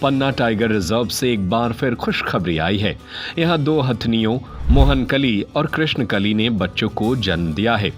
पन्ना tiger reserve से एक बार फिर खुशखबरी आई है। यहाँ 2 हथनियों मोहनकली और कृष्णकली ने बच्चों को जन्म दिया है।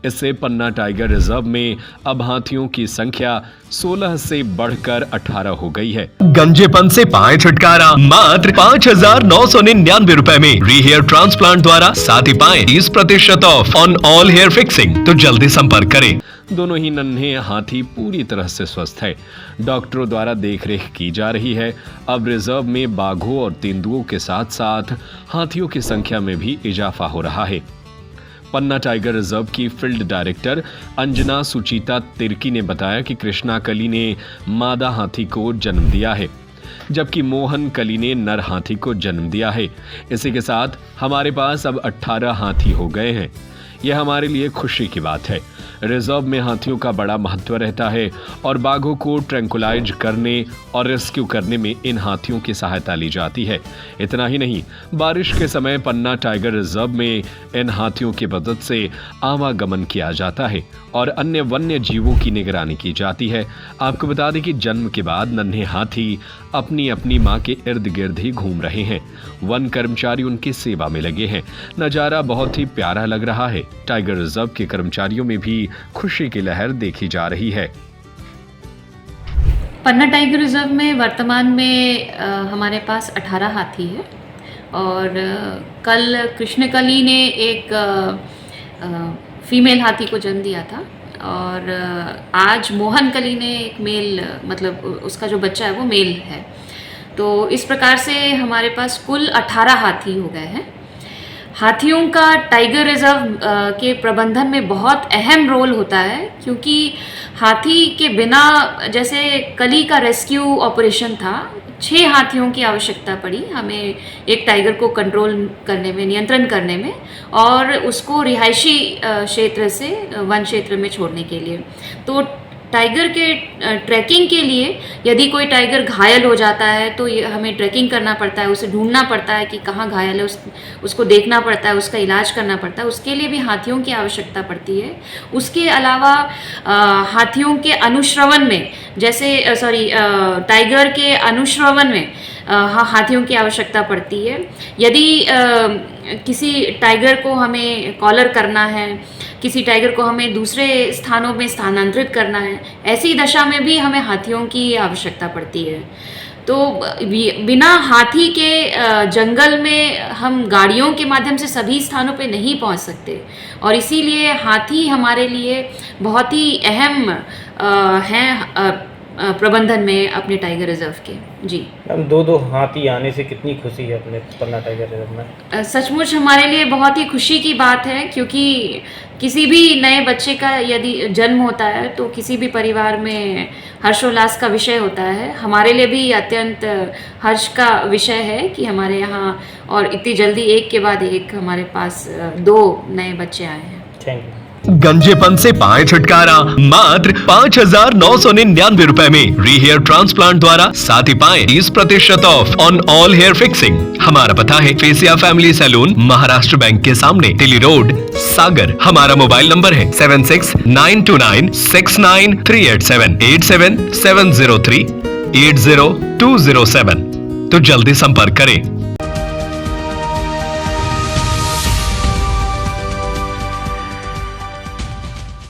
इससे पन्ना टाइगर रिजर्व में अब हाथियों की संख्या 16 से बढ़कर 18 हो गई है। गंजेपन से पाए छुटकारा मात्र 5,999 रुपए में रीहेयर ट्रांसप्लांट द्वारा, साथ ही पाए 30% off on all hair fixing. तो जल्दी संपर्क करें। दोनों ही नन्हे हाथी पूरी तरह से स्वस्थ है। डॉक्टरों द्वारा देखरेख की जा रही है। अब रिजर्व में बाघों और तेंदुओं के साथ साथ हाथियों की संख्या में भी इजाफा हो रहा है। पन्ना टाइगर रिजर्व की फील्ड डायरेक्टर अंजना सुचिता तिर्की ने बताया कि कृष्णाकली ने मादा हाथी को जन्म दिया है, जबकि मोहनकली ने नर हाथी को जन्म दिया है। इसी के साथ हमारे पास अब 18 हाथी हो गए हैं। यह हमारे लिए खुशी की बात है। रिजर्व में हाथियों का बड़ा महत्व रहता है और बाघों को ट्रैंकुलाइज करने और रेस्क्यू करने में इन हाथियों की सहायता ली जाती है। इतना ही नहीं, बारिश के समय पन्ना टाइगर रिजर्व में इन हाथियों की मदद से आवागमन किया जाता है और अन्य वन्य जीवों की निगरानी की जाती है। आपको बता दें कि जन्म के बाद नन्हे हाथी अपनी अपनी मां के इर्द गिर्द ही घूम रहे हैं। वन कर्मचारी उनकी सेवा में लगे हैं। नजारा बहुत ही प्यारा लग रहा है। टाइगर रिजर्व के कर्मचारियों में भी खुशी की लहर देखी जा रही है। पन्ना टाइगर रिजर्व में वर्तमान में हमारे पास 18 हाथी है और कल कृष्णकली ने एक फीमेल हाथी को जन्म दिया था और आज मोहनकली ने एक मेल, मतलब उसका जो बच्चा है वो मेल है। तो इस प्रकार से हमारे पास कुल 18 हाथी हो गए हैं। हाथियों का टाइगर रिजर्व के प्रबंधन में बहुत अहम रोल होता है, क्योंकि हाथी के बिना, जैसे कली का रेस्क्यू ऑपरेशन था, 6 हाथियों की आवश्यकता पड़ी हमें एक टाइगर को कंट्रोल करने में, नियंत्रण करने में और उसको रिहायशी क्षेत्र से वन क्षेत्र में छोड़ने के लिए। तो टाइगर के ट्रैकिंग के लिए यदि कोई टाइगर घायल हो जाता है तो ये हमें ट्रैकिंग करना पड़ता है, उसे ढूंढना पड़ता है कि कहाँ घायल है, उसको देखना पड़ता है, उसका इलाज करना पड़ता है। उसके लिए भी हाथियों की आवश्यकता पड़ती है। उसके अलावा हाथियों के अनुश्रवण में, जैसे टाइगर के अनुश्रवण में हाथियों की आवश्यकता पड़ती है। यदि किसी टाइगर को हमें कॉलर करना है, किसी टाइगर को हमें दूसरे स्थानों में स्थानांतरित करना है, ऐसी दशा में भी हमें हाथियों की आवश्यकता पड़ती है। तो बिना हाथी के जंगल में हम गाड़ियों के माध्यम से सभी स्थानों पे नहीं पहुंच सकते और इसीलिए हाथी हमारे लिए बहुत ही अहम हैं प्रबंधन में अपने टाइगर रिजर्व के। जी मैम, 2 हाथी आने से कितनी खुशी है अपने पन्ना टाइगर रिजर्व में? सचमुच हमारे लिए बहुत ही खुशी की बात है, क्योंकि किसी भी नए बच्चे का यदि जन्म होता है तो किसी भी परिवार में हर्षोल्लास का विषय होता है। हमारे लिए भी अत्यंत हर्ष का विषय है कि हमारे यहाँ और इतनी जल्दी एक के बाद एक हमारे पास 2 नए बच्चे आए हैं। Thank you. गंजेपन से पाए छुटकारा मात्र 5,999 रुपए में रीहेयर ट्रांसप्लांट द्वारा, साथ ही पाए 30% off on all hair fixing. हमारा पता है फेसिया फैमिली सैलून, महाराष्ट्र बैंक के सामने, टिली रोड, सागर। हमारा मोबाइल नंबर है 7692969387 8770380207। तो जल्दी संपर्क करें।